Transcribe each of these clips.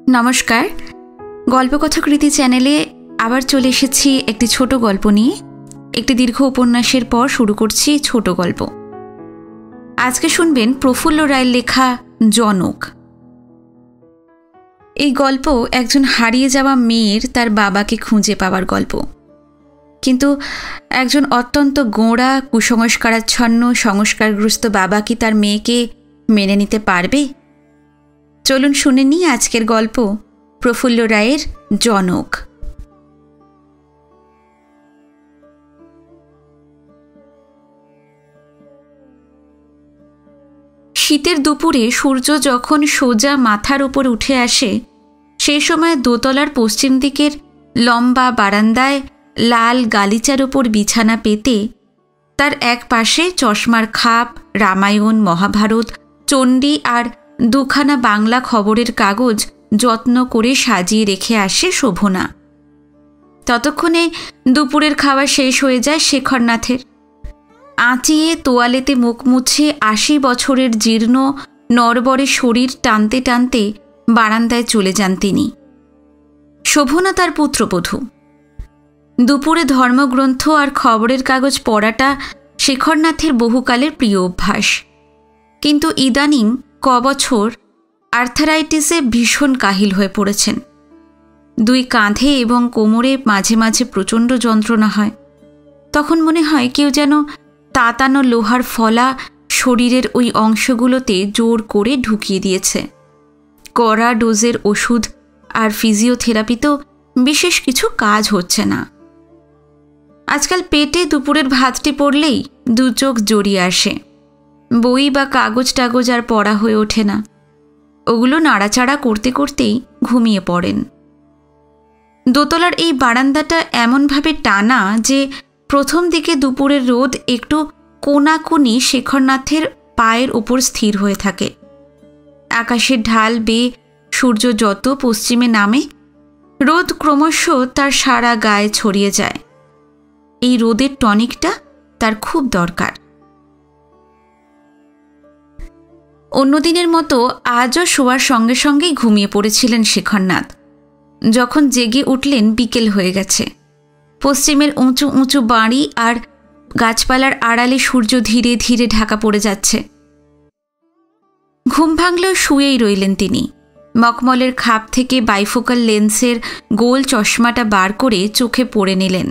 নমস্কার, গল্পকথাকৃতি চ্যানেলে আবার চলে এসেছি একটি ছোট গল্প নিয়ে। একটি দীর্ঘ উপন্যাসের পর শুরু করছি ছোট গল্প। আজকে শুনবেন প্রফুল্ল রায়ের লেখা জনক। এই গল্প একজন হারিয়ে যাওয়া মেয়ের তার বাবাকে খুঁজে পাওয়ার গল্প। কিন্তু একজন অত্যন্ত গোঁড়া, কুসংস্কারাচ্ছন্ন, সংস্কারগ্রস্ত বাবা কি তার মেয়েকে মেনে নিতে পারবে? চলুন শুনে নিই আজকের গল্প প্রফুল্ল রায়ের জনক। শীতের দুপুরে সূর্য যখন সোজা মাথার উপর উঠে আসে, সেই সময় দোতলার পশ্চিম দিকের লম্বা বারান্দায় লাল গালিচার ওপর বিছানা পেতে তার এক পাশে চশমার খাপ, রামায়ণ, মহাভারত, চণ্ডী আর দুখানা বাংলা খবরের কাগজ যত্ন করে সাজিয়ে রেখে আসে শোভনা। ততক্ষণে দুপুরের খাওয়া শেষ হয়ে যায় শেখরনাথের। আঁচিয়ে তোয়ালেতে মুখ মুছে ৮০ বছরের জীর্ণ নড়বড়ে শরীর টানতে টানতে বারান্দায় চলে যান তিনি। শোভনা তার পুত্রবধূ। দুপুরে ধর্মগ্রন্থ আর খবরের কাগজ পড়াটা শেখরনাথের বহুকালের প্রিয় অভ্যাস। কিন্তু ইদানিং কবছর আর্থারাইটিসে ভীষণ কাহিল হয়ে পড়েছেন। দুই কাঁধে এবং কোমরে মাঝে মাঝে প্রচণ্ড যন্ত্রণা হয়। তখন মনে হয় কেউ যেন তাতানো লোহার ফলা শরীরের ওই অংশগুলোতে জোর করে ঢুকিয়ে দিয়েছে। কড়া ডোজের ওষুধ আর ফিজিওথেরাপিতেও বিশেষ কিছু কাজ হচ্ছে না। আজকাল পেটে দুপুরের ভাতটি পড়লেই দু চোখ জড়িয়ে আসে। বই বা কাগজ টাগজ আর পড়া হয়ে ওঠে না। ওগুলো নাড়াচাড়া করতে করতেই ঘুমিয়ে পড়েন। দোতলার এই বারান্দাটা এমনভাবে টানা যে প্রথম দিকে দুপুরের রোদ একটু কোনাকুনি শেখরনাথের পায়ের ওপর স্থির হয়ে থাকে। আকাশের ঢাল বেয়ে সূর্য যত পশ্চিমে নামে, রোদ ক্রমশ তার সারা গায়ে ছড়িয়ে যায়। এই রোদের টনিকটা তার খুব দরকার। অন্যদিনের মতো আজও শোয়ার সঙ্গে সঙ্গেই ঘুমিয়ে পড়েছিলেন শেখরনাথ। যখন জেগে উঠলেন বিকেল হয়ে গেছে। পশ্চিমের উঁচু উঁচু বাড়ি আর গাছপালার আড়ালে সূর্য ধীরে ধীরে ঢাকা পড়ে যাচ্ছে। ঘুম ভাঙলেও শুয়েই রইলেন তিনি। মখমলের খাপ থেকে বাইফোকাল লেন্সের গোল চশমাটা বার করে চোখে পড়ে নিলেন।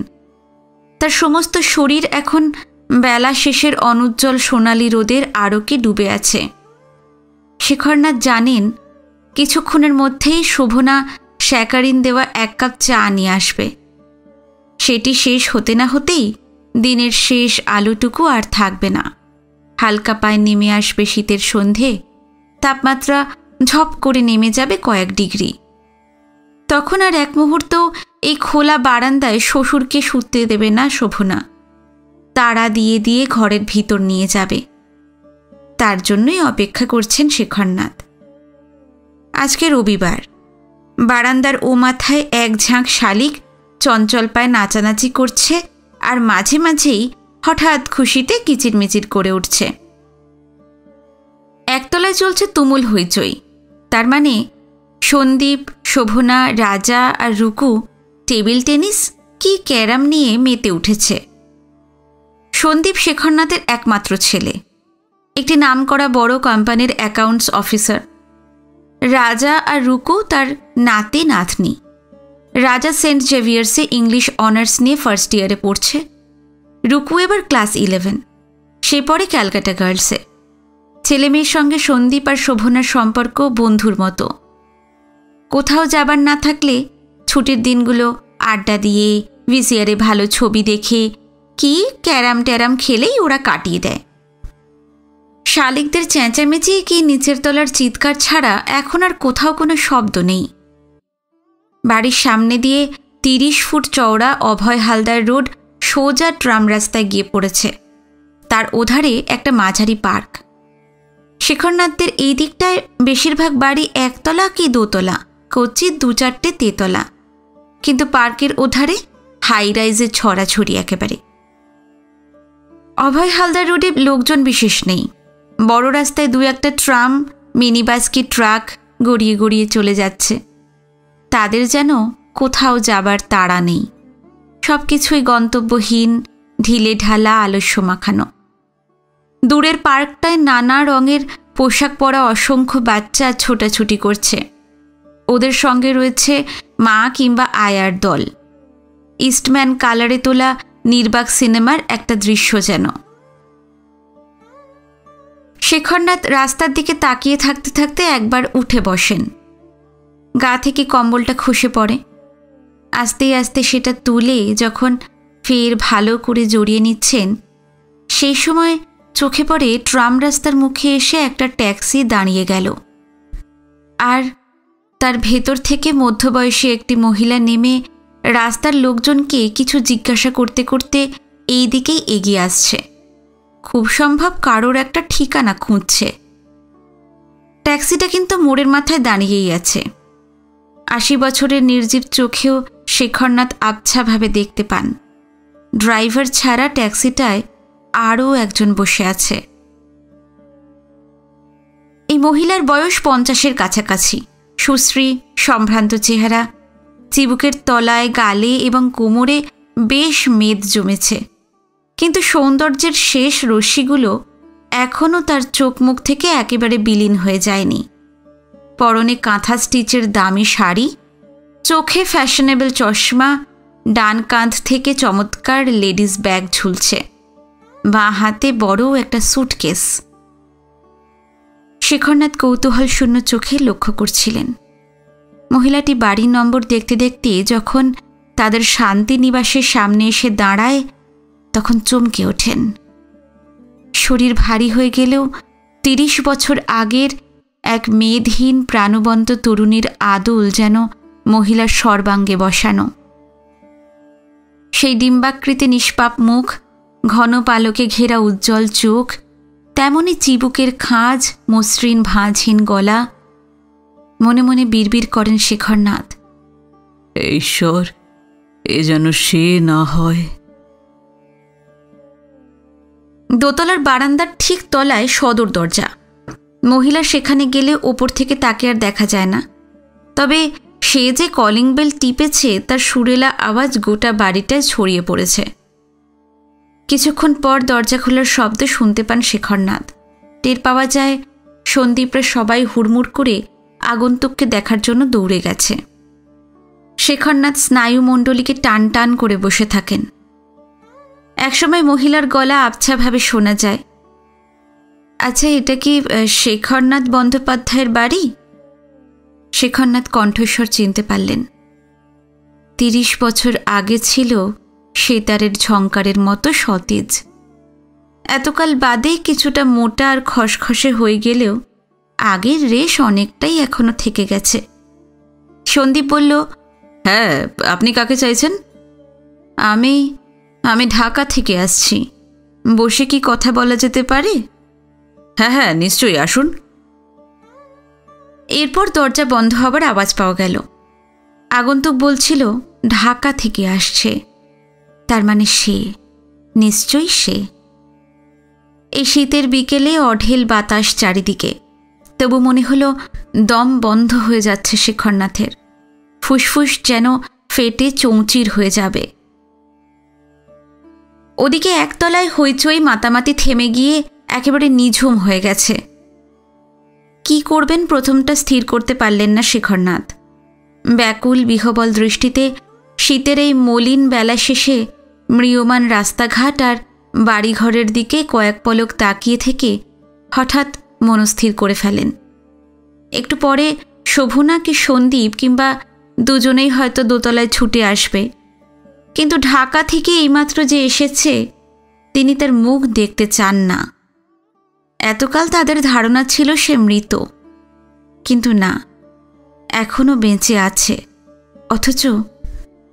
তার সমস্ত শরীর এখন বেলা শেষের অনুজ্জ্বল সোনালি রোদের আলোকে ডুবে আছে। শেখরনাথ জানেন কিছুক্ষণের মধ্যেই শোভনা স্যাকারিন দেওয়া 1 কাপ চা নিয়ে আসবে। সেটি শেষ হতে না হতেই দিনের শেষ আলোটুকু আর থাকবে না। হালকা পায়ে নেমে আসবে শীতের সন্ধে। তাপমাত্রা ঝপ করে নেমে যাবে কয়েক ডিগ্রি। তখন আর এক মুহূর্ত এই খোলা বারান্দায় শ্বশুরকে শুতে দেবে না শোভনা। তাড়া দিয়ে দিয়ে ঘরের ভিতর নিয়ে যাবে। তার জন্যই অপেক্ষা করছেন শেখরনাথ। আজকে রবিবার। বারান্দার ও মাথায় এক ঝাঁক শালিক চঞ্চল পায়ে নাচানাচি করছে আর মাঝে মাঝেই হঠাৎ খুশিতে কিচিরমিচির করে উঠছে। একতলায় চলছে তুমুল হইচই। তার মানে সন্দীপ, শোভনা, রাজা আর রুকু টেবিল টেনিস কি ক্যারাম নিয়ে মেতে উঠেছে। সন্দীপ শেখরনাথের একমাত্র ছেলে, একটি নামকরা বড় কোম্পানির অ্যাকাউন্টস অফিসার। রাজা আর রুকু তার নাতি নাতনি। রাজা সেন্ট জেভিয়ার্সে ইংলিশ অনার্স নিয়ে ফার্স্ট ইয়ারে পড়ছে। রুকু এবার ক্লাস 11। সে পড়ে ক্যালকাটা গার্লসে। ছেলে মেয়ের সঙ্গে সন্দীপ আর শোভনার সম্পর্ক বন্ধুর মতো। কোথাও যাবার না থাকলে ছুটির দিনগুলো আড্ডা দিয়ে, ভিসিআরে ভালো ছবি দেখে, কি ক্যারাম ট্যারাম খেলেই ওরা কাটিয়ে দেয়। শালিকদের চেঁচামেচি কি নিচের তলার চিৎকার ছাড়া এখন আর কোথাও কোনো শব্দ নেই। বাড়ির সামনে দিয়ে 30 ফুট চওড়া অভয় হালদার রোড সোজা ট্রাম রাস্তায় গিয়ে পড়েছে। তার ওধারে একটা মাঝারি পার্ক। শেখরনাথদের এই দিকটায় বেশিরভাগ বাড়ি একতলা কি দোতলা, কচ্ছিৎ 2-4টে তেতলা। কিন্তু পার্কের ওধারে হাই রাইজের ছড়াছড়ি একেবারে। অভয় হালদার রোডে লোকজন বিশেষ নেই। বড় রাস্তায় 2-1টা ট্রাম, মিনি বাস কি ট্রাক গড়িয়ে গড়িয়ে চলে যাচ্ছে। তাদের যেন কোথাও যাবার তাড়া নেই। সব কিছুই গন্তব্যহীন, ঢিলে ঢালা, আলস্য মাখানো। দূরের পার্কটায় নানা রঙের পোশাক পরা অসংখ্য বাচ্চা ছোটাছুটি করছে। ওদের সঙ্গে রয়েছে মা কিংবা আয়ার দল। ইস্টম্যান কালারে তোলা নির্বাক সিনেমার একটা দৃশ্য যেন। শেখরনাথ রাস্তার দিকে তাকিয়ে থাকতে থাকতে একবার উঠে বসেন। গা থেকে কম্বলটা খসে পড়ে। আস্তে আস্তে সেটা তুলে যখন ফের ভালো করে জড়িয়ে নিচ্ছেন, সেই সময় চোখে পড়ে ট্রাম রাস্তার মুখে এসে একটা ট্যাক্সি দাঁড়িয়ে গেল। আর তার ভেতর থেকে মধ্যবয়সী একটি মহিলা নেমে রাস্তার লোকজনকে কিছু জিজ্ঞাসা করতে করতে এই দিকেই এগিয়ে আসছে। খুব সম্ভব কারোর একটা ঠিকানা খুঁজছে। ট্যাক্সিটা কিন্তু মোড়ের মাথায় দাঁড়িয়েই আছে। ৮০ বছরের নির্জীব চোখেও শেখরনাথ আবছাভাবে দেখতে পান ড্রাইভার ছাড়া ট্যাক্সিটায় আরও একজন বসে আছে। এই মহিলার বয়স ৫০-এর কাছাকাছি। সুশ্রী, সম্ভ্রান্ত চেহারা, চিবুকের তলায়, গালে এবং কোমরে বেশ মেদ জমেছে, কিন্তু সৌন্দর্যের শেষ রশ্মিগুলো এখনও তার চোখ মুখ থেকে একেবারে বিলীন হয়ে যায়নি। পরনে কাঁথা স্টিচের দামি শাড়ি, চোখে ফ্যাশনেবল চশমা, ডান কাঁধ থেকে চমৎকার লেডিস ব্যাগ ঝুলছে, বাঁ হাতে বড় একটা সুটকেস। শেখরনাথ কৌতূহল শূন্য চোখে লক্ষ্য করছিলেন। মহিলাটি বাড়ির নম্বর দেখতে দেখতে যখন তাদের শান্তি নিবাসের সামনে এসে দাঁড়ায়, তখন চমকে ওঠেন। শরীর ভারী হয়ে গেলেও ৩০ বছর আগের এক মেদহীন প্রাণবন্ত তরুণীর আদল যেন মহিলার সর্বাঙ্গে বসানো। সেই ডিম্বাকৃতি নিষ্পাপ মুখ, ঘন পালকে ঘেরা উজ্জ্বল চোখ, তেমনি চিবুকের খাঁজ, মসৃণ ভাঁজহীন গলা। মনে মনে বিড়বিড় করেন শেখরনাথ, ঈশ্বর, এ যেন সে না হয়। দোতলার বারান্দার ঠিক তলায় সদর দরজা। মহিলা সেখানে গেলে ওপর থেকে তাকে আর দেখা যায় না, তবে সে যে কলিং বেল টিপেছে তার সুরেলা আওয়াজ গোটা বাড়িটায় ছড়িয়ে পড়েছে। কিছুক্ষণ পর দরজা খোলার শব্দ শুনতে পান শেখরনাথ। টের পাওয়া যায় সন্দীপরা সবাই হুড়মুড় করে আগন্তুককে দেখার জন্য দৌড়ে গেছে। শেখরনাথ স্নায়ুমণ্ডলীকে টান টান করে বসে থাকেন। একসময় মহিলার গলা আবছাভাবে শোনা যায়, আচ্ছা, এটা কি শেখরনাথ বন্দ্যোপাধ্যায়ের বাড়ি? শেখরনাথ কণ্ঠস্বর চিনতে পারলেন। ৩০ বছর আগে ছিল সেতারের ঝংকারের মতো সতেজ। এতকাল বাদে কিছুটা মোটা আর খসখসে হয়ে গেলেও আগের রেশ অনেকটাই এখনো থেকে গেছে। সন্দীপ বলল, হ্যাঁ, আপনি কাকে চাইছেন? আমি ঢাকা থেকে আসছি। বসে কি কথা বলা যেতে পারে? হ্যাঁ হ্যাঁ, নিশ্চয়ই, আসুন। এরপর দরজা বন্ধ হবার আওয়াজ পাওয়া গেল। আগন্তুক বলছিল ঢাকা থেকে আসছে, তার মানে সে, নিশ্চয়ই সে। এই শীতের বিকেলে অঢেল বাতাস চারিদিকে, তবু মনে হলো দম বন্ধ হয়ে যাচ্ছে শেখরনাথের। ফুসফুস যেন ফেটে চৌচির হয়ে যাবে। ওদিকে একতলায় হইচই মাতামাতি থেমে গিয়ে একেবারে নিঝুম হয়ে গেছে। কি করবেন প্রথমটা স্থির করতে পারলেন না শেখরনাথ। ব্যাকুল বিহবল দৃষ্টিতে শীতের এই মলিন বেলা শেষে ম্রিয়মান রাস্তাঘাট আর বাড়িঘরের দিকে কয়েক পলক তাকিয়ে থেকে হঠাৎ মনস্থির করে ফেলেন, একটু পরে শোভনা কি সন্দীপ কিংবা দুজনেই হয়তো দোতলায় ছুটে আসবে। কিন্তু ঢাকা থেকে এইমাত্র যে এসেছে, তিনি তার মুখ দেখতে চান না। এতকাল তাদের ধারণা ছিল সে মৃত, কিন্তু না, এখনো বেঁচে আছে। অথচ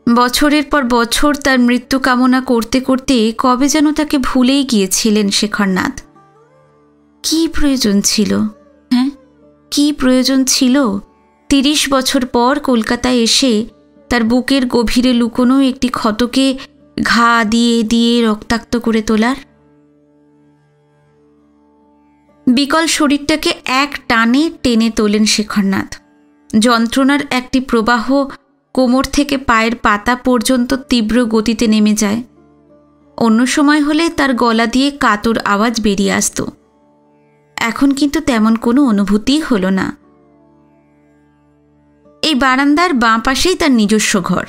বছরের পর বছর তার মৃত্যু কামনা করতে করতে কবে যেন তাকে ভুলেই গিয়েছিলেন শেখরনাথ। কি প্রয়োজন ছিল, হ্যাঁ, কি প্রয়োজন ছিল ৩০ বছর পর কলকাতায় এসে তার বুকের গভীরে লুকোনো একটি ক্ষতকে ঘা দিয়ে দিয়ে রক্তাক্ত করে তোলার? বিকল শরীরটাকে এক টানে টেনে তোলেন শেখরনাথ। যন্ত্রণার একটি প্রবাহ কোমর থেকে পায়ের পাতা পর্যন্ত তীব্র গতিতে নেমে যায়। অন্য সময় হলে তার গলা দিয়ে কাতর আওয়াজ বেরিয়ে আসত। এখন কিন্তু তেমন কোনো অনুভূতিই হলো না। এই বারান্দার বাঁ পাশেই তার নিজস্ব ঘর।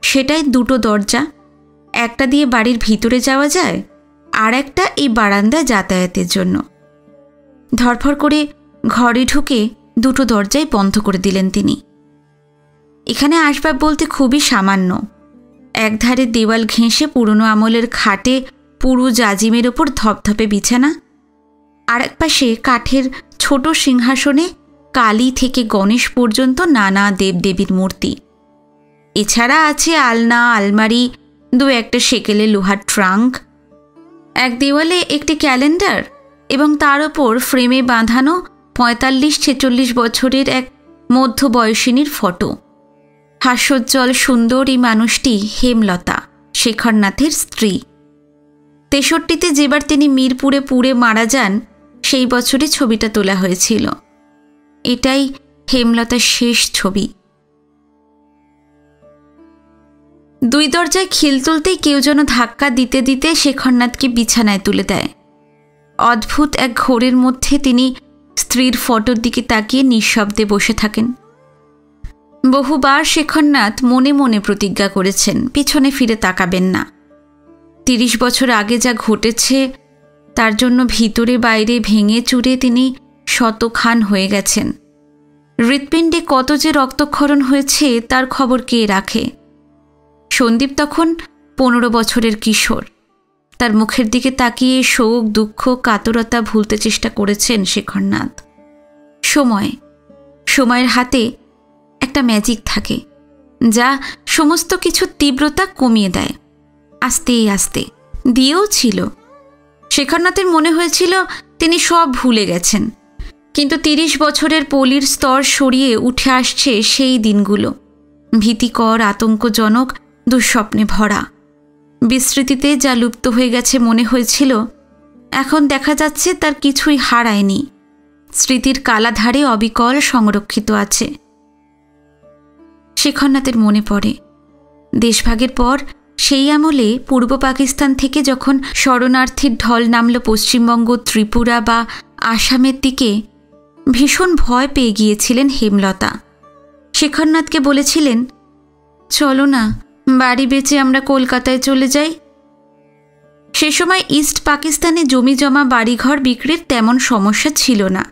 সেটাই দুটো দরজা, একটা দিয়ে বাড়ির ভিতরে যাওয়া যায়, আর একটা এই বারান্দায় যাতায়াতের জন্য। ধরফর করে ঘরে ঢুকে দুটো দরজাই বন্ধ করে দিলেন তিনি। এখানে আসবাব বলতে খুবই সামান্য। একধারে দেওয়াল ঘেঁষে পুরনো আমলের খাটে পুরু জাজিমের ওপর ধপধপে বিছানা, আর এক পাশে কাঠের ছোট সিংহাসনে কালী থেকে গণেশ পর্যন্ত নানা দেবদেবীর মূর্তি। এছাড়া আছে আলনা, আলমারি, দু একটা সেকেলে লোহার ট্রাঙ্ক, এক দেওয়ালে একটি ক্যালেন্ডার এবং তার ওপর ফ্রেমে বাঁধানো ৪৫-৪৬ বছরের এক মধ্যবয়সিনীর ফটো। হাস্যোজ্জ্বল সুন্দর এই মানুষটি হেমলতা, শেখরনাথের স্ত্রী। ৬৩-তে যেবার তিনি মিরপুরে পুড়ে মারা যান, সেই বছরে ছবিটা তোলা হয়েছিল। এটাই হেমলতার শেষ ছবি। দুই দরজায় খিল তুলতেই কেউ যেন ধাক্কা দিতে দিতে শেখরনাথকে বিছানায় তুলে দেয়। অদ্ভুত এক ঘোরের মধ্যে তিনি স্ত্রীর ফটোর দিকে তাকিয়ে নিঃশব্দে বসে থাকেন। বহুবার শেখরনাথ মনে মনে প্রতিজ্ঞা করেছেন পিছনে ফিরে তাকাবেন না। ৩০ বছর আগে যা ঘটেছে তার জন্য ভিতরে বাইরে ভেঙে চুরে তিনি শতখান হয়ে গেছেন। হৃৎপিণ্ডে কত যে রক্তক্ষরণ হয়েছে তার খবর কে রাখে? সন্দীপ তখন ১৫ বছরের কিশোর। তার মুখের দিকে তাকিয়ে শোক, দুঃখ, কাতরতা ভুলতে চেষ্টা করেছেন শেখরনাথ। সময়ের হাতে একটা ম্যাজিক থাকে যা সমস্ত কিছু তীব্রতা কমিয়ে দেয়, আস্তে আস্তে দিয়েও ছিল। শেখরনাথের মনে হয়েছিল তিনি সব ভুলে গেছেন, কিন্তু ৩০ বছরের পলির স্তর সরিয়ে উঠে আসছে সেই দিনগুলো, ভীতিকর, আতঙ্কজনক, দুঃস্বপ্নে ভরা। বিস্মৃতিতে যা লুপ্ত হয়ে গেছে মনে হয়েছিল, এখন দেখা যাচ্ছে তার কিছুই হারায়নি, স্মৃতির কালাধারে অবিকল সংরক্ষিত আছে। শেখরনাথের মনে পড়ে দেশভাগের পর সেই আমলে পূর্ব পাকিস্তান থেকে যখন শরণার্থীর ঢল নামল পশ্চিমবঙ্গ, ত্রিপুরা বা আসামের দিকে, ভীষণ ভয় পেয়ে গিয়েছিলেন হেমলতা। শেখরনাথকে বলেছিলেন, চলো না, বাড়ি বেচে আমরা কলকাতায় চলে যাই। সে সময় ইস্ট পাকিস্তানে জমি জমা বাড়িঘর বিক্রির তেমন সমস্যা ছিল না।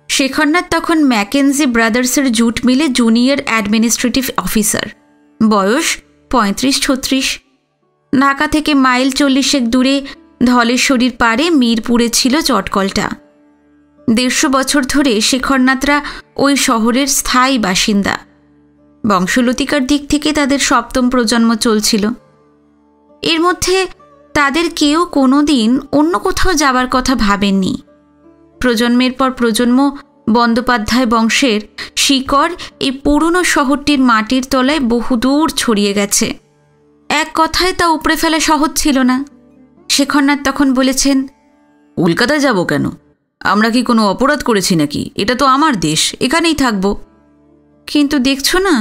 শেখরনাথ তখন ম্যাকেনজি ব্রাদার্সের জুট মিলে জুনিয়র অ্যাডমিনিস্ট্রেটিভ অফিসার, বয়স ৩৫-৩৬। ঢাকা থেকে মাইল ৪০ দূরে ধলেশ্বরীর পাড়ে মিরপুরে ছিল চটকলটা। ১৫০ বছর ধরে শেখরনাথরা ওই শহরের স্থায়ী বাসিন্দা। বংশলতিকার দিক থেকে তাদের ৭ম প্রজন্ম চলছিল। এর মধ্যে তাদের কেউ কোনো দিন অন্য কোথাও যাবার কথা ভাবেননি। প্রজন্মের পর প্রজন্ম বন্দ্যোপাধ্যায় বংশের শিকড় এই পুরনো শহরটির মাটির তলায় বহুদূর ছড়িয়ে গেছে। এক কথায় তা উপড়ে ফেলা সহজ ছিল না। শেখরনাথ তখন বলেছেন, কলকাতায় যাব কেন? আমরা কি কোনো অপরাধ করেছি নাকি? এটা তো আমার দেশ, এখানেই থাকবো। কিন্তু দেখছো না,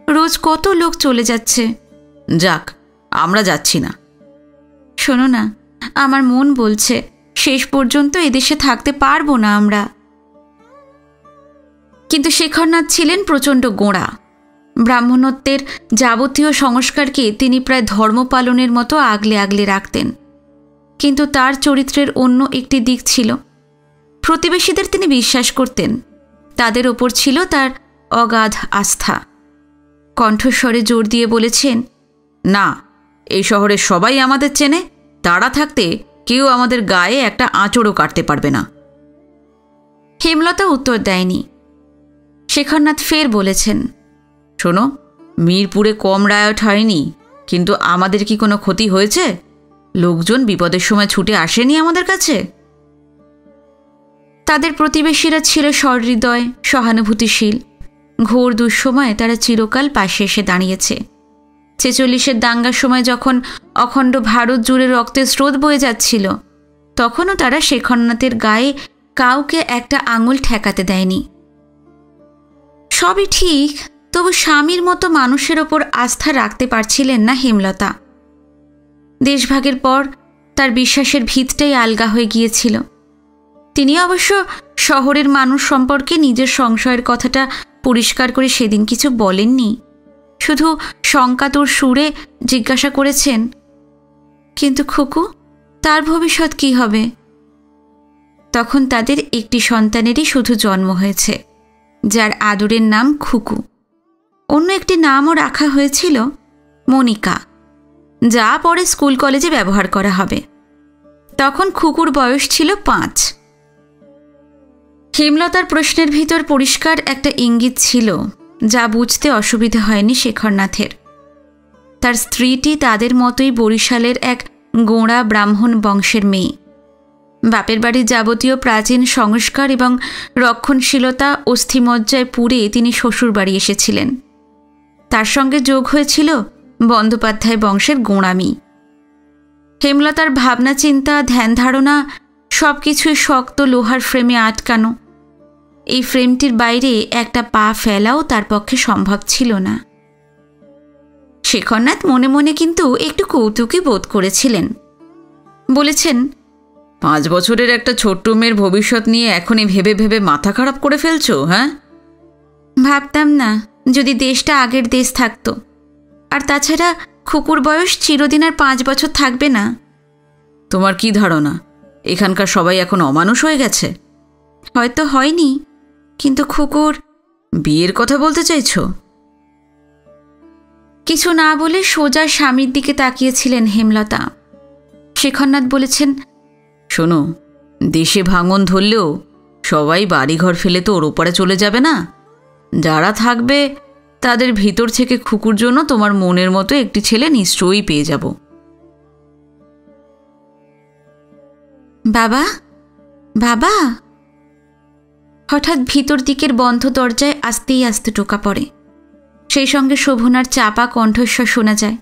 রোজ কত লোক চলে যাচ্ছে। যাক, আমরা যাচ্ছি না। শোনো না, আমার মন বলছে শেষ পর্যন্ত এদেশে থাকতে পারবো না আমরা। কিন্তু শেখরনাথ ছিলেন প্রচণ্ড গোঁড়া। ব্রাহ্মণত্বের যাবতীয় সংস্কারকে তিনি প্রায় ধর্ম পালনের মতো আগলে আগলে রাখতেন। কিন্তু তার চরিত্রের অন্য একটি দিক ছিল। প্রতিবেশীদের তিনি বিশ্বাস করতেন, তাদের ওপর ছিল তার অগাধ আস্থা। কণ্ঠস্বরে জোর দিয়ে বলেছেন, না, এই শহরের সবাই আমাদের চেনে, তারা থাকতে কেউ আমাদের গায়ে একটা আঁচড়ও কাটতে পারবে না। হেমলতা উত্তর দেয়নি। শেখরনাথ ফের বলেছেন, শোনো, মিরপুরে কম রায়ট হয়নি, কিন্তু আমাদের কি কোনো ক্ষতি হয়েছে? লোকজন বিপদের সময় ছুটে আসেনি আমাদের কাছে? তাদের প্রতিবেশীরা ছিল সহৃদয়, সহানুভূতিশীল। ঘোর দুঃসময়ে তারা চিরকাল পাশে এসে দাঁড়িয়েছে। ৪৬-এর দাঙ্গার সময় যখন অখণ্ড ভারত জুড়ে রক্তের স্রোত বয়ে যাচ্ছিল, তখনও তারা শেখরনাথের গায়ে কাউকে একটা আঙুল ঠেকাতে দেয়নি। সবই ঠিক, তবু স্বামীর মতো মানুষের ওপর আস্থা রাখতে পারছিলেন না হেমলতা। দেশভাগের পর তার বিশ্বাসের ভিতটাই আলগা হয়ে গিয়েছিল। তিনি অবশ্য শহরের মানুষ সম্পর্কে নিজের সংশয়ের কথাটা পরিষ্কার করে সেদিন কিছু বলেননি, শুধু শঙ্কাতুর সুরে জিজ্ঞাসা করেছেন, কিন্তু খুকু, তার ভবিষ্যৎ কি হবে? তখন তাদের একটি সন্তানেরই শুধু জন্ম হয়েছে, যার আদরের নাম খুকু। অন্য একটি নামও রাখা হয়েছিল মনিকা, যা পরে স্কুল কলেজে ব্যবহার করা হবে। তখন খুকুর বয়স ছিল 5। হেমলতার প্রশ্নের ভিতর পরিষ্কার একটা ইঙ্গিত ছিল, যা বুঝতে অসুবিধা হয়নি শেখরনাথের। তার স্ত্রীটি তাদের মতোই বরিশালের এক গোঁড়া ব্রাহ্মণ বংশের মেয়ে। বাপের বাড়ির যাবতীয় প্রাচীন সংস্কার এবং রক্ষণশীলতা অস্থিমজ্জায় পুড়ে তিনি শ্বশুর বাড়ি এসেছিলেন। তার সঙ্গে যোগ হয়েছিল বন্দ্যোপাধ্যায় বংশের গোঁড়ামি। হেমলতার ভাবনা চিন্তা, ধ্যান ধারণা সব কিছুই শক্ত লোহার ফ্রেমে আটকানো। এই ফ্রেমটির বাইরে একটা পা ফেলাও তার পক্ষে সম্ভব ছিল না। শেখরনাথ মনে মনে কিন্তু একটু কৌতুকই বোধ করেছিলেন। বলেছেন, 5 বছরের একটা ছোট্ট মেয়ের ভবিষ্যৎ নিয়ে এখনই ভেবে ভেবে মাথা খারাপ করে ফেলছো? হ্যাঁ, ভাবতাম না যদি দেশটা আগের দেশ থাকতো। আর তাছাড়া খুকুর বয়স চিরদিন আর 5 বছর থাকবে না। তোমার কি ধারণা এখানকার সবাই এখন অমানুষ হয়ে গেছে? হয়তো হয়নি, কিন্তু খুকুর বিয়ের কথা বলতে চাইছো? কিছু না বলে সোজা স্বামীর দিকে তাকিয়েছিলেন হেমলতা। শেখরনাথ বলেছেন, শোনো, দেশে ভাঙন ধরলেও সবাই বাড়িঘর ফেলে তো ওর ওপারে চলে যাবে না। যারা থাকবে তাদের ভিতর থেকে খুকুর জন্য তোমার মনের মতো একটি ছেলে নিশ্চয়ই পেয়ে যাব। বাবা, বাবা! হঠাৎ ভিতর দিকের বন্ধ দরজায় আস্তেই আস্তে টোকা পড়ে। সেই সঙ্গে শোভনার চাপা কণ্ঠস্বর শোনা যায়।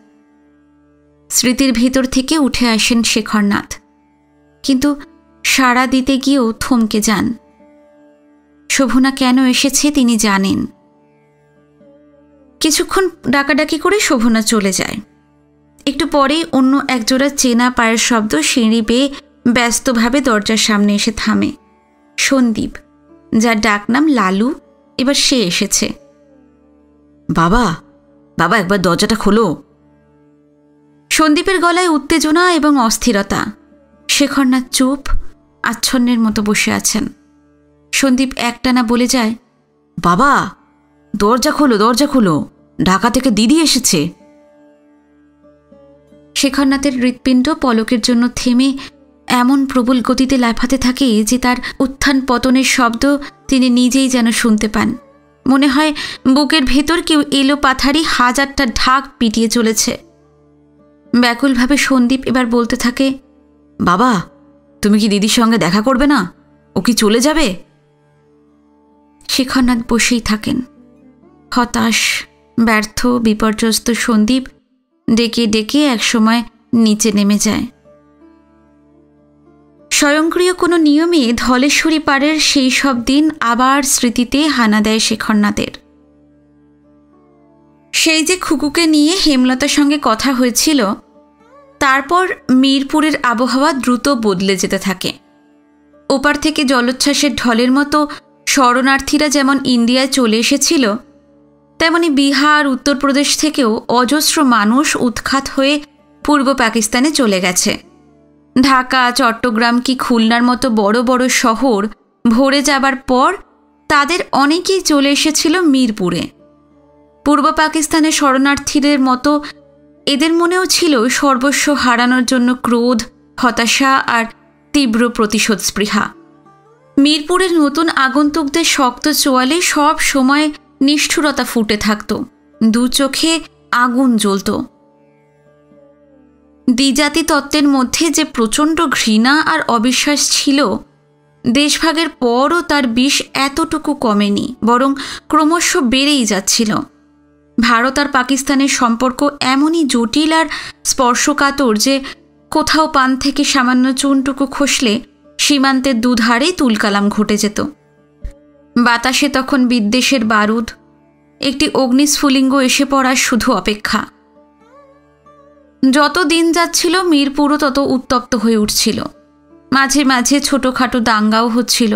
স্মৃতির ভিতর থেকে উঠে আসেন শেখরনাথ, কিন্তু সাড়া দিতে গিয়েও থমকে যান। শোভনা কেন এসেছে তিনি জানেন। কিছুক্ষণ ডাকাডাকি করে শোভনা চলে যায়। একটু পরেই অন্য একজোড়া চেনা পায়ের শব্দ সিঁড়ি বেয়ে ব্যস্তভাবে দরজার সামনে এসে থামে। সন্দীপ, যার ডাকনাম লালু, এবার সে এসেছে। বাবা, বাবা, একবার দরজাটা খোলো। সন্দীপের গলায় উত্তেজনা এবং অস্থিরতা। শেখরনাথ চুপ, আচ্ছন্নের মতো বসে আছেন। সন্দীপ একটানা বলে যায়, বাবা, দরজা খোলো, দরজা খোলো, ঢাকা থেকে দিদি এসেছে। শেখরনাথের হৃৎপিণ্ড পলকের জন্য থেমে এমন প্রবল গতিতে লাফাতে থাকে যে তার উত্থান পতনের শব্দ তিনি নিজেই যেন শুনতে পান। মনে হয় বুকের ভেতর কেউ এলো পাথারি হাজারটা ঢাক পিটিয়ে চলেছে। ব্যাকুলভাবে সন্দীপ এবার বলতে থাকে, বাবা, তুমি কি দিদির সঙ্গে দেখা করবে না? ও কি চলে যাবে? শেখরনাথ বসেই থাকেন। হতাশ, ব্যর্থ, বিপর্যস্ত সন্দীপ ডেকে ডেকে একসময় নিচে নেমে যায়। স্বয়ংক্রিয় কোনো নিয়মে ধলেশ্বরী পাড়ের সেই সব দিন আবার স্মৃতিতে হানা দেয় শেখরনাথের। সেই যে খুকুকে নিয়ে হেমলতার সঙ্গে কথা হয়েছিল, তারপর মিরপুরের আবহাওয়া দ্রুত বদলে যেতে থাকে। ওপার থেকে জলোচ্ছ্বাসের ঢলের মতো শরণার্থীরা যেমন ইন্ডিয়ায় চলে এসেছিল, তেমনি বিহার, উত্তরপ্রদেশ থেকেও অজস্র মানুষ উৎখাত হয়ে পূর্ব পাকিস্তানে চলে গেছে। ঢাকা, চট্টগ্রাম কি খুলনার মতো বড় বড় শহর ভরে যাবার পর তাদের অনেকেই চলে এসেছিল মিরপুরে। পূর্ব পাকিস্তানের শরণার্থীদের মতো এদের মনেও ছিল সর্বস্ব হারানোর জন্য ক্রোধ, হতাশা আর তীব্র প্রতিশোধ স্পৃহা। মিরপুরের নতুন আগন্তুকদের শক্ত চোয়ালে সব সময় নিষ্ঠুরতা ফুটে থাকত, দু চোখে আগুন জ্বলত। দ্বিজাতি তত্ত্বের মধ্যে যে প্রচণ্ড ঘৃণা আর অবিশ্বাস ছিল, দেশভাগের পরও তার বিষ এতটুকু কমেনি, বরং ক্রমশ বেড়েই যাচ্ছিল। ভারত আর পাকিস্তানের সম্পর্ক এমনই জটিল আর স্পর্শকাতর যে কোথাও পান থেকে সামান্য চুনটুকু খসলে সীমান্তের দুধারেই তুলকালাম ঘটে যেত। বাতাসে তখন বিদ্বেষের বারুদ, একটি অগ্নিস্ফুলিঙ্গ এসে পড়ার শুধু অপেক্ষা। যত দিন যাচ্ছিল মিরপুরও তত উত্তপ্ত হয়ে উঠছিল। মাঝে মাঝে ছোটোখাটো দাঙ্গাও হচ্ছিল।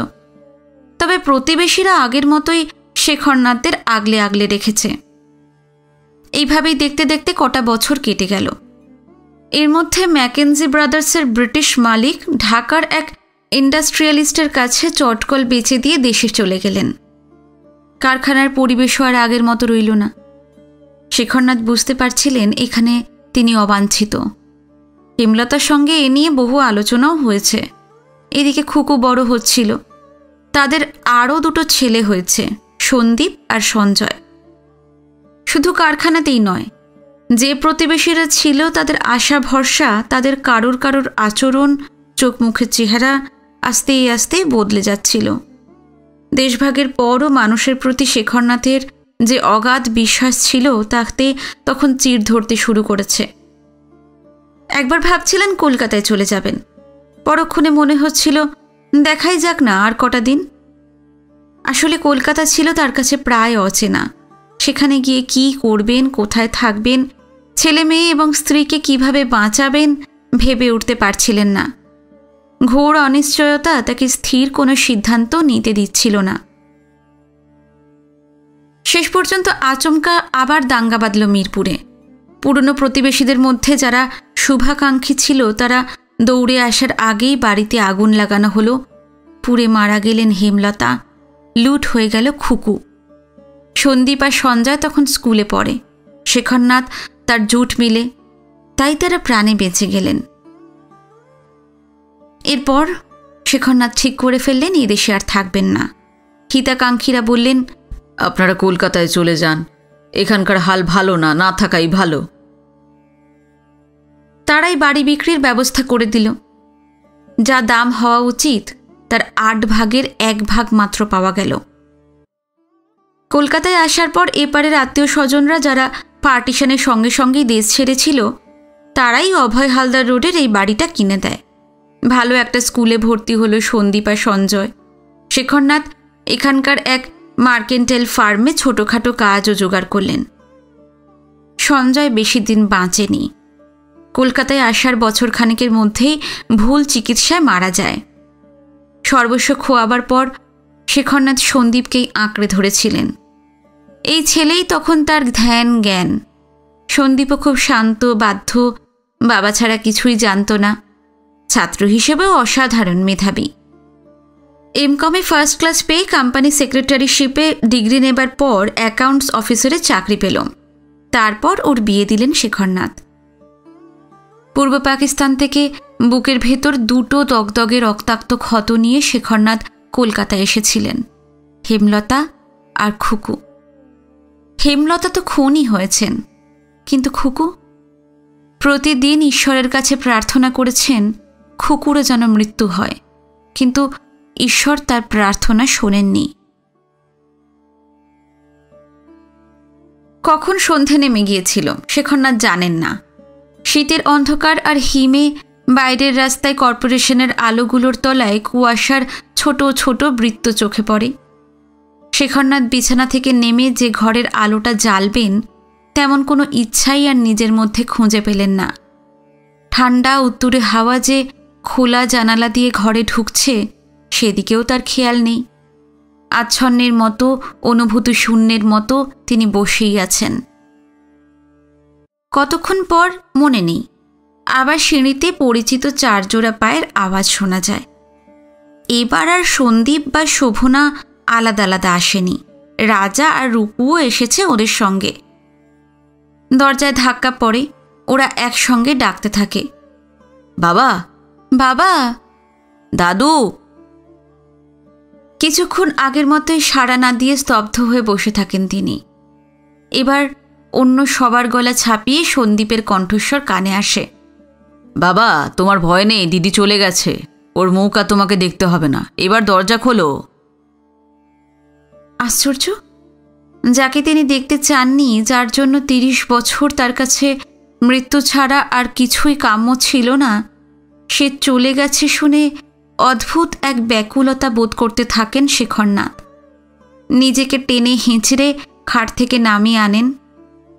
তবে প্রতিবেশীরা আগের মতোই শেখরনাথদের আগলে আগলে রেখেছে। এইভাবেই দেখতে দেখতে কটা বছর কেটে গেল। এর মধ্যে ম্যাকেনজি ব্রাদার্সের ব্রিটিশ মালিক ঢাকার এক ইন্ডাস্ট্রিয়ালিস্টের কাছে চটকল বেচে দিয়ে দেশে চলে গেলেন। কারখানার পরিবেশও আর আগের মতো রইল না। শেখরনাথ বুঝতে পারছিলেন এখানে তিনি অবাঞ্ছিত। হেমলতার সঙ্গে এ নিয়ে বহু আলোচনাও হয়েছে। এদিকে খুকু বড় হচ্ছিল। তাদের আরও দুটো ছেলে হয়েছে, সন্দীপ আর সঞ্জয়। শুধু কারখানাতেই নয়, যে প্রতিবেশীরা ছিল তাদের আশা ভরসা, তাদের কারোর কারোর আচরণ, চোখ মুখের চেহারা আস্তে আস্তে বদলে যাচ্ছিল। দেশভাগের পরও মানুষের প্রতি শেখরনাথের যে অগাধ বিশ্বাস ছিল তাতে তখন চির ধরতে শুরু করেছে। একবার ভাবছিলেন কলকাতায় চলে যাবেন, পরক্ষণে মনে হচ্ছিল দেখাই যাক না আর কটা দিন। আসলে কলকাতা ছিল তার কাছে প্রায় অচেনা। সেখানে গিয়ে কি করবেন, কোথায় থাকবেন, ছেলে মেয়ে এবং স্ত্রীকে কিভাবে বাঁচাবেন ভেবে উঠতে পারছিলেন না। ঘোর অনিশ্চয়তা তাকে স্থির কোনো সিদ্ধান্ত নিতে দিচ্ছিল না। শেষ পর্যন্ত আচমকা আবার দাঙ্গা বাঁধল মিরপুরে। পুরনো প্রতিবেশীদের মধ্যে যারা শুভাকাঙ্ক্ষী ছিল তারা দৌড়ে আসার আগেই বাড়িতে আগুন লাগানো হলো। পুড়ে মারা গেলেন হেমলতা, লুট হয়ে গেল খুকু। সন্দীপ আর সঞ্জয় তখন স্কুলে পড়ে, শেখরনাথ তার জুট মিলে, তাই তারা প্রাণে বেঁচে গেলেন। এরপর শেখরনাথ ঠিক করে ফেললেন এদেশে আর থাকবেন না। হিতাকাঙ্ক্ষীরা বললেন, আপনারা কলকাতায় চলে যান, এখানকার হাল ভালো না, না থাকাই ভালো। তারাই বাড়ি বিক্রির ব্যবস্থা করে দিল। যা দাম হওয়া উচিত তার 8 ভাগের 1 ভাগ মাত্র পাওয়া গেল। কলকাতায় আসার পর এপারের আত্মীয় স্বজনরা যারা পার্টিশনের সঙ্গে সঙ্গেই দেশ ছেড়েছিল তারাই অভয় হালদার রোডের এই বাড়িটা কিনে দেয়। ভালো একটা স্কুলে ভর্তি হলো সন্দীপ আর সঞ্জয়। শেখরনাথ এখানকার এক মার্কেন্টাইল ফার্মে ছোটোখাটো কাজও জোগাড় করলেন। সঞ্জয় বেশি দিন বাঁচেনি। কলকাতায় আসার বছরখানেকের মধ্যেই ভুল চিকিৎসায় মারা যায়। সর্বস্ব খোয়াবার পর শেখরনাথ সন্দীপকেই আঁকড়ে ধরেছিলেন। এই ছেলেই তখন তার ধ্যান জ্ঞান। সন্দীপও খুব শান্ত, বাধ্য, বাবা ছাড়া কিছুই জানত না। ছাত্র হিসেবেও অসাধারণ মেধাবী। এমকমে ফার্স্ট ক্লাস পেয়ে কোম্পানি সেক্রেটারিশিপে ডিগ্রি নেবার পর অ্যাকাউন্টস অফিসারে চাকরি পেল। তারপর ওর বিয়ে দিলেন শেখরনাথ। পূর্ব পাকিস্তান থেকে বুকের ভেতর 2টো দগদগে রক্তাক্ত ক্ষত নিয়ে শেখরনাথ কলকাতায় এসেছিলেন, হেমলতা আর খুকু। হেমলতা তো খুনই হয়েছেন, কিন্তু খুকু? প্রতিদিন ঈশ্বরের কাছে প্রার্থনা করেছেন খুকুরও যেন মৃত্যু হয়, কিন্তু ঈশ্বর তার প্রার্থনা শোনেননি। কখন সন্ধে নেমে গিয়েছিল শেখরনাথ জানেন না। শীতের অন্ধকার আর হিমে বাইরের রাস্তায় কর্পোরেশনের আলোগুলোর তলায় কুয়াশার ছোট ছোট বৃত্ত চোখে পড়ে। শেখরনাথ বিছানা থেকে নেমে যে ঘরের আলোটা জ্বালবেন তেমন কোনো ইচ্ছাই আর নিজের মধ্যে খুঁজে পেলেন না। ঠান্ডা উত্তুরে হাওয়া যে খোলা জানালা দিয়ে ঘরে ঢুকছে সেদিকেও তার খেয়াল নেই। আচ্ছন্নের মতো, অনুভূতি শূন্যের মতো তিনি বসেই আছেন। কতক্ষণ পর মনে নেই, আবার সিঁড়িতে পরিচিত 4 জোড়া পায়ের আওয়াজ শোনা যায়। এবার আর সন্দীপ বা শোভনা আলাদা আলাদা আসেনি, রাজা আর রূপুও এসেছে ওদের সঙ্গে। দরজায় ধাক্কা পড়ে, ওরা একসঙ্গে ডাকতে থাকে, বাবা, বাবা, দাদু। কিছুক্ষণ আগের মতোই সাড়া না দিয়ে স্তব্ধ হয়ে বসে থাকেন তিনি। এবার অন্য সবার গলা ছাপিয়ে সন্দীপের কণ্ঠস্বর কানে আসে, বাবা, তোমার ভয় নেই, দিদি চলে গেছে, ওর মুখ আর তোমাকে দেখতে হবে না, এবার দরজা খোলো। আশ্চর্য, যাকে তিনি দেখতে চাননি, যার জন্য 30 বছর তার কাছে মৃত্যু ছাড়া আর কিছুই কাম্য ছিল না, সে চলে গেছে শুনে অদ্ভুত এক ব্যাকুলতা বোধ করতে থাকেন শেখরনাথ। নিজেকে টেনে হেঁচড়ে খাট থেকে নামিয়ে আনেন,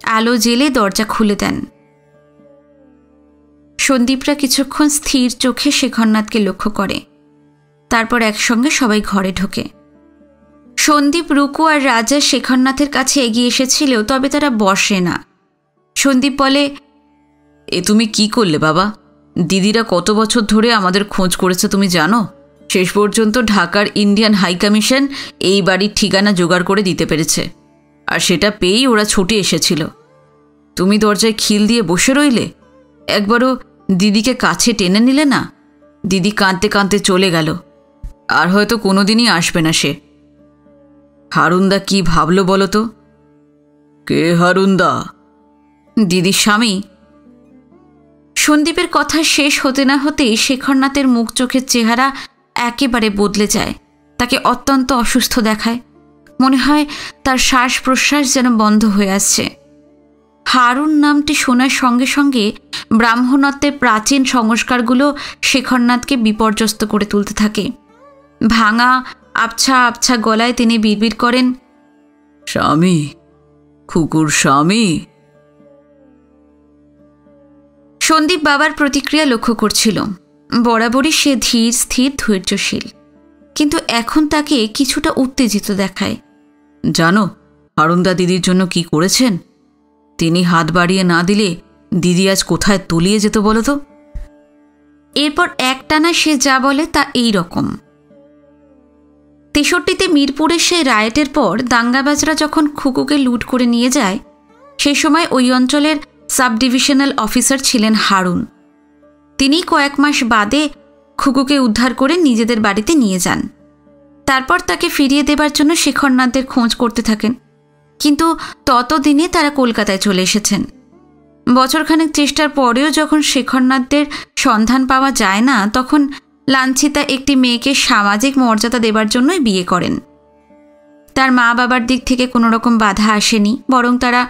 আলো জেলে দরজা খুলে দেন। সন্দীপরা কিছুক্ষণ স্থির চোখে শেখরনাথকে লক্ষ্য করে, তারপর একসঙ্গে সবাই ঘরে ঢোকে। সন্দীপ, রুকু আর রাজা শেখরনাথের কাছে এগিয়ে এসেছিল, তবে তারা বসে না। সন্দীপ বলে, এ তুমি কি করলে বাবা? দিদিরা কত বছর ধরে আমাদের খোঁজ করেছে তুমি জানো? শেষ পর্যন্ত ঢাকার ইন্ডিয়ান হাই কমিশন এই বাড়ির ঠিকানা জোগাড় করে দিতে পেরেছে, আর সেটা পেয়েই ওরা ছুটে এসেছিল। তুমি দরজায় খিল দিয়ে বসে রইলে, একবারও দিদিকে কাছে টেনে নিলে না। দিদি কাঁদতে কাঁদতে চলে গেল, আর হয়তো কোনোদিনই আসবে না সে। হারুনদা কি ভাবলো বলো তো? কে হারুনদা? দিদির স্বামী। সন্দীপের কথা শেষ হতে না হতেই শেখরনাথের মুখ চোখের চেহারা একেবারে বদলে যায়। তাকে অত্যন্ত অসুস্থ দেখায়। মনে হয় তার শ্বাস প্রশ্বাস যেন বন্ধ হয়ে আসছে। হারুন নামটি শোনার সঙ্গে সঙ্গে ব্রাহ্মণত্বের প্রাচীন সংস্কারগুলো শেখরনাথকে বিপর্যস্ত করে তুলতে থাকে। ভাঙা আবছা আবছা গলায় তিনি বিড়বিড় করেন, স্বামী, খুকুর স্বামী। সন্দীপ বাবার প্রতিক্রিয়া লক্ষ্য করছিল। বরাবরই সে ধীর স্থির ধৈর্যশীল, কিন্তু এখন তাকে কিছুটা উত্তেজিত দেখায়। জানো হারুনদা দিদির জন্য কি করেছেন? তিনি হাত বাড়িয়ে না দিলে দিদি আজ কোথায় তলিয়ে যেত বলো তো? এরপর একটানা সে যা বলে তা এই রকম। ৬৩-তে মিরপুরে সেই রায়েটের পর দাঙ্গাবাজরা যখন খুকুকে লুট করে নিয়ে যায়, সেই সময় ওই অঞ্চলের সাব ডিভিশনাল অফিসার ছিলেন হারুন। তিনি কয়েক মাস বাদে খুকুকে উদ্ধার করে নিজেদের বাড়িতে নিয়ে যান। তারপর তাকে ফিরিয়ে দেবার জন্য শেখরনাথদের খোঁজ করতে থাকেন, কিন্তু ততদিনে তারা কলকাতায় চলে এসেছেন। বছরখানেক চেষ্টার পরেও যখন শেখরনাথদের সন্ধান পাওয়া যায় না, তখন লাঞ্ছিতা একটি মেয়েকে সামাজিক মর্যাদা দেবার জন্যই বিয়ে করেন। তার মা বাবার দিক থেকে কোনো রকম বাধা আসেনি, বরং তারা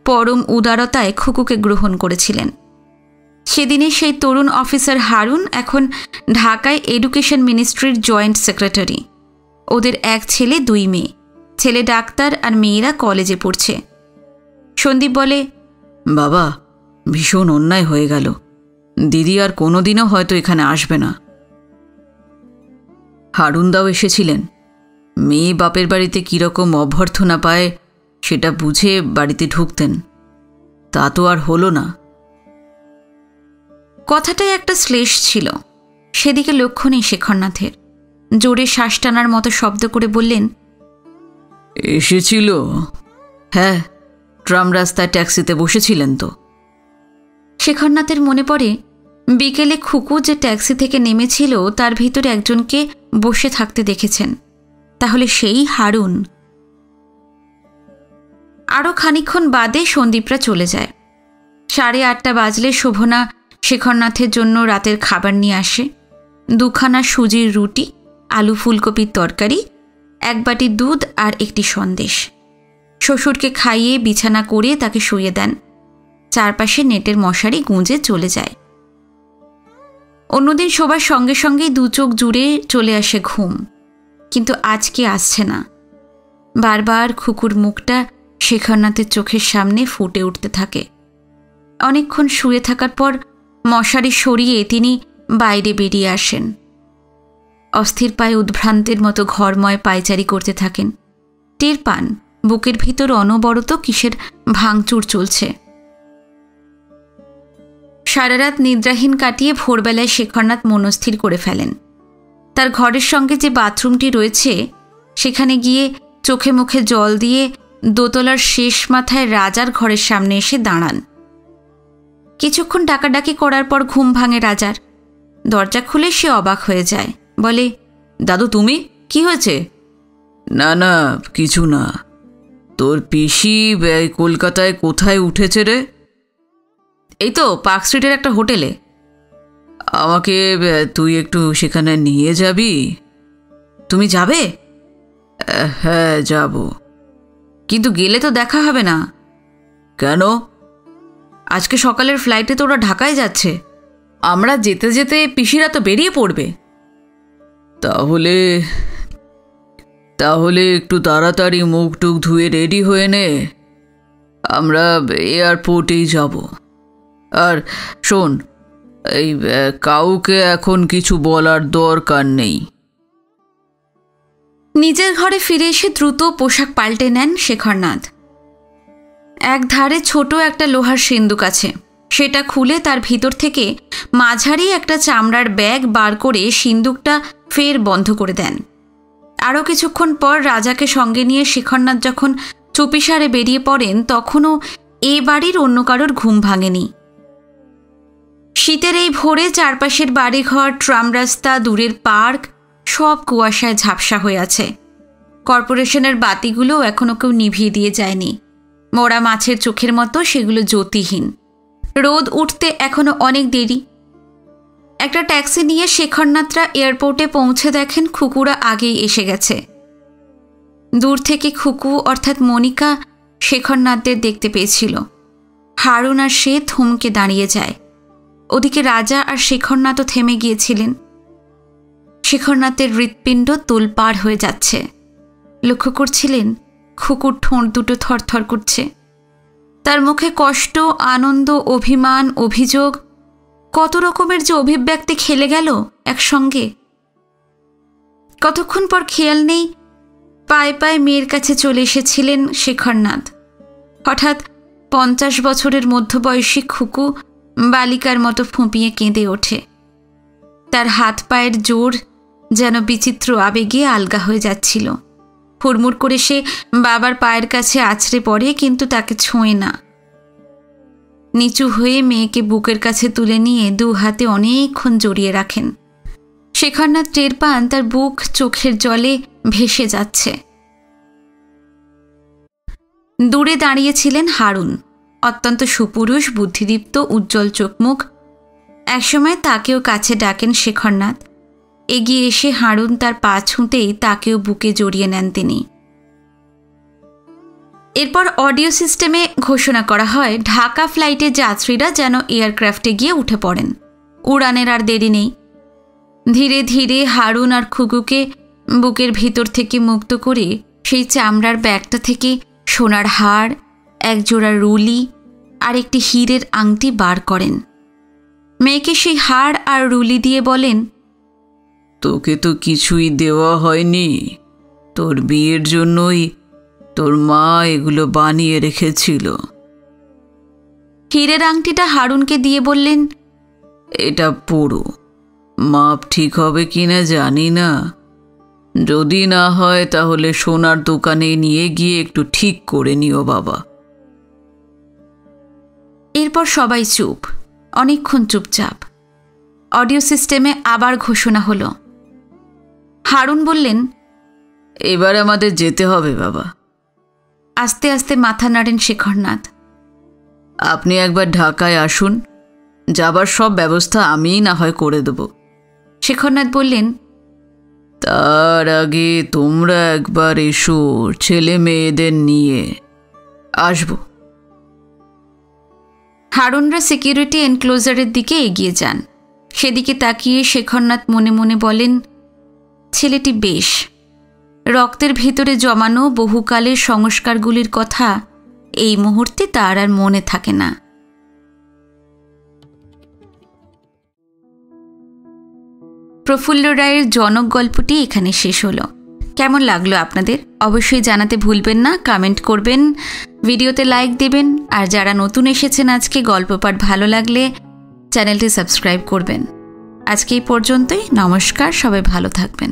পরম উদারতায় খুকুকে গ্রহণ করেছিলেন। সেদিনে সেই তরুণ অফিসার হারুন এখন ঢাকায় এডুকেশন মিনিস্ট্রির জয়েন্ট সেক্রেটারি। ওদের এক ছেলে, 2 মেয়ে। ছেলে ডাক্তার আর মেয়েরা কলেজে পড়ছে। সন্দীপ বলে, বাবা, ভীষণ অন্যায় হয়ে গেল। দিদি আর কোনোদিনও হয়তো এখানে আসবে না। হারুনদাও এসেছিলেন। মেয়ে বাপের বাড়িতে কীরকম অভ্যর্থনা পায় সেটা বুঝে বাড়িতে ঢুকতেন, তা তো আর হলো না। কথাটাই একটা শ্লেষ ছিল। সেদিকে লক্ষ্য নেই শেখরনাথের। জোরে শ্বাস টানার মতো শব্দ করে বললেন, এসেছিল? হ্যাঁ, ট্রাম রাস্তায় ট্যাক্সিতে বসেছিলেন তো। শেখরনাথের মনে পড়ে বিকেলে খুকু যে ট্যাক্সি থেকে নেমেছিল তার ভিতরে একজনকে বসে থাকতে দেখেছেন। তাহলে সেই হারুন। আরও খানিকক্ষণ বাদে সন্দীপরা চলে যায়। 8:30 বাজলে শোভনা শেখরনাথের জন্য রাতের খাবার নিয়ে আসে। 2খানা সুজির রুটি, আলু ফুলকপির তরকারি, 1 বাটি দুধ আর একটি সন্দেশ। শ্বশুরকে খাইয়ে বিছানা করে তাকে শুইয়ে দেন। চারপাশে নেটের মশারি গুঁজে চলে যায়। অন্যদিন শোবার সঙ্গে সঙ্গেই 2 চোখ জুড়ে চলে আসে ঘুম, কিন্তু আজকে আসছে না। বারবার খুকুর মুখটা শেখরনাথের চোখের সামনে ফুটে উঠতে থাকে। অনেকক্ষণ শুয়ে থাকার পর মশারি সরিয়ে তিনি বাইরে বেরিয়ে আসেন। অস্থির পায়ে উদ্ভ্রান্তের মতো ঘরময় পায়চারি করতে থাকেন। টের পান বুকের ভিতর অনবরত কিসের ভাঙচুর চলছে। সারারাত নিদ্রাহীন কাটিয়ে ভোরবেলায় শেখরনাথ মনস্থির করে ফেলেন তার ঘরের সঙ্গে যে বাথরুমটি রয়েছে সেখানে গিয়ে চোখে মুখে জল দিয়ে দোতলার শেষ মাথায় রাজার ঘরের সামনে এসে দাঁড়ান। কিছুক্ষণ ডাকাডাকি করার পর ঘুম ভাঙে রাজার। দরজা খুলে সে অবাক হয়ে যায়, বলে, দাদু তুমি? কি হয়েছে? না না, কিছু না। তোর পিসি কলকাতায় কোথায় উঠেছে রে? এই তো পার্ক স্ট্রিটের একটা হোটেলে। আমাকে তুই একটু সেখানে নিয়ে যাবি? তুমি যাবে? হ্যাঁ যাব। কিন্তু গেলে তো দেখা হবে না। কেন? আজকে সকালের ফ্লাইটে তো ওরা ঢাকায় যাচ্ছে। আমরা যেতে যেতে পিসিরা তো বেরিয়ে পড়বে। তাহলে তাহলে একটু তাড়াতাড়ি মুখ টুক ধুয়ে রেডি হয়ে নে, আমরা এয়ারপোর্টেই যাব। আর শোন, এই কাউকে এখন কিছু বলার দরকার নেই। নিজের ঘরে ফিরে এসে দ্রুত পোশাক পাল্টে নেন শেখরনাথ। এক ধারে ছোট একটা লোহার সিন্দুক আছে, সেটা খুলে তার ভিতর থেকে মাঝারি একটা চামড়ার ব্যাগ বার করে সিন্দুকটা ফের বন্ধ করে দেন। আরও কিছুক্ষণ পর রাজাকে সঙ্গে নিয়ে শেখরনাথ যখন চুপিসারে বেরিয়ে পড়েন, তখনও এ বাড়ির অন্য কারোর ঘুম ভাঙেনি। শীতের এই ভোরে চারপাশের বাড়িঘর, ট্রাম রাস্তা, দূরের পার্ক সব কুয়াশায় ঝাপসা হয়ে আছে। কর্পোরেশনের বাতিগুলোও এখনও কেউ নিভিয়ে দিয়ে যায়নি। মরা মাছের চোখের মতো সেগুলো জ্যোতিহীন। রোদ উঠতে এখনও অনেক দেরি। একটা ট্যাক্সি নিয়ে শেখরনাথরা এয়ারপোর্টে পৌঁছে দেখেন খুকুরা আগেই এসে গেছে। দূর থেকে খুকু অর্থাৎ মনিকা শেখরনাথদের দেখতে পেয়েছিল। হারুন আর সে থমকে দাঁড়িয়ে যায়। ওদিকে রাজা আর শেখরনাথও থেমে গিয়েছিলেন। শেখরনাথের হৃৎপিণ্ড তোলপাড় হয়ে যাচ্ছে। লক্ষ্য করছিলেন খুকুর ঠোঁট দুটো থরথর করছে। তার মুখে কষ্ট, আনন্দ, অভিমান, অভিযোগ, কত রকমের যে অভিব্যক্তি খেলে গেল একসঙ্গে। কতক্ষণ পর খেয়াল নেই, পায়ে পায়ে মেয়ের কাছে চলে এসেছিলেন শেখরনাথ। হঠাৎ 50 বছরের মধ্যবয়সী খুকু বালিকার মতো ফুঁপিয়ে কেঁদে ওঠে। তার হাত পায়ের জোর যেন বিচিত্র আবেগে আলগা হয়ে যাচ্ছিল। হুড়মুড় করে সে বাবার পায়ের কাছে আছড়ে পড়ে, কিন্তু তাকে ছোঁয় না। নিচু হয়ে মেয়েকে বুকের কাছে তুলে নিয়ে 2 হাতে অনেকক্ষণ জড়িয়ে রাখেন। শেখরনাথ টের পান তার বুক চোখের জলে ভেসে যাচ্ছে। দূরে দাঁড়িয়েছিলেন হারুন, অত্যন্ত সুপুরুষ, বুদ্ধিদীপ্ত, উজ্জ্বল চোখমুখ। একসময় তাকেও কাছে ডাকেন শেখরনাথ। এগিয়ে এসে হারুন তার পা ছুঁতেই তাকেও বুকে জড়িয়ে নেন তিনি। এরপর অডিও সিস্টেমে ঘোষণা করা হয় ঢাকা ফ্লাইটের যাত্রীরা যেন এয়ারক্রাফটে গিয়ে উঠে পড়েন। উড়ানের আর দেরি নেই। ধীরে ধীরে হারুন আর খুকুকে বুকের ভিতর থেকে মুক্ত করে সেই চামড়ার ব্যাগটা থেকে সোনার হার, একজোড়া রুলি আর একটি হীরের আংটি বার করেন। মেয়েকে সেই হার আর রুলি দিয়ে বলেন, তোকে তো কিছুই দেওয়া হয়নি, তোর বিয়ের জন্যই তোর মা এগুলো বানিয়ে রেখেছিল। হীরের আংটিটা হারুনকে দিয়ে বললেন, এটা পড়ো, মাপ ঠিক হবে কিনা জানি না, যদি না হয় তাহলে সোনার দোকানে নিয়ে গিয়ে একটু ঠিক করে নিও বাবা। এরপর সবাই চুপ, অনেকক্ষণ চুপচাপ। অডিও সিস্টেমে আবার ঘোষণা হলো। হারুন বললেন, এবার আমাদের যেতে হবে বাবা। আস্তে আস্তে মাথা নাড়েন শেখরনাথ। আপনি একবার ঢাকায় আসুন, যাবার সব ব্যবস্থা আমিই না হয় করে দেব। শেখরনাথ বললেন, তার আগে তোমরা একবার এসো, ছেলে মেয়েদের নিয়ে আসবো। হারুনরা সিকিউরিটি এনক্লোজারের দিকে এগিয়ে যান। সেদিকে তাকিয়ে শেখরনাথ মনে মনে বলেন, ছেলেটি বেশ। রক্তের ভিতরে জমানো বহুকালের সংস্কারগুলির কথা এই মুহূর্তে তার আর মনে থাকে না। প্রফুল্ল রায়ের জনক গল্পটি এখানে শেষ হলো। কেমন লাগলো আপনাদের অবশ্যই জানাতে ভুলবেন না, কমেন্ট করবেন, ভিডিওতে লাইক দেবেন। আর যারা নতুন এসেছেন আজকে, গল্প পাঠ ভালো লাগলে চ্যানেলটি সাবস্ক্রাইব করবেন। আজকে এই পর্যন্তই, নমস্কার, সবাই ভালো থাকবেন।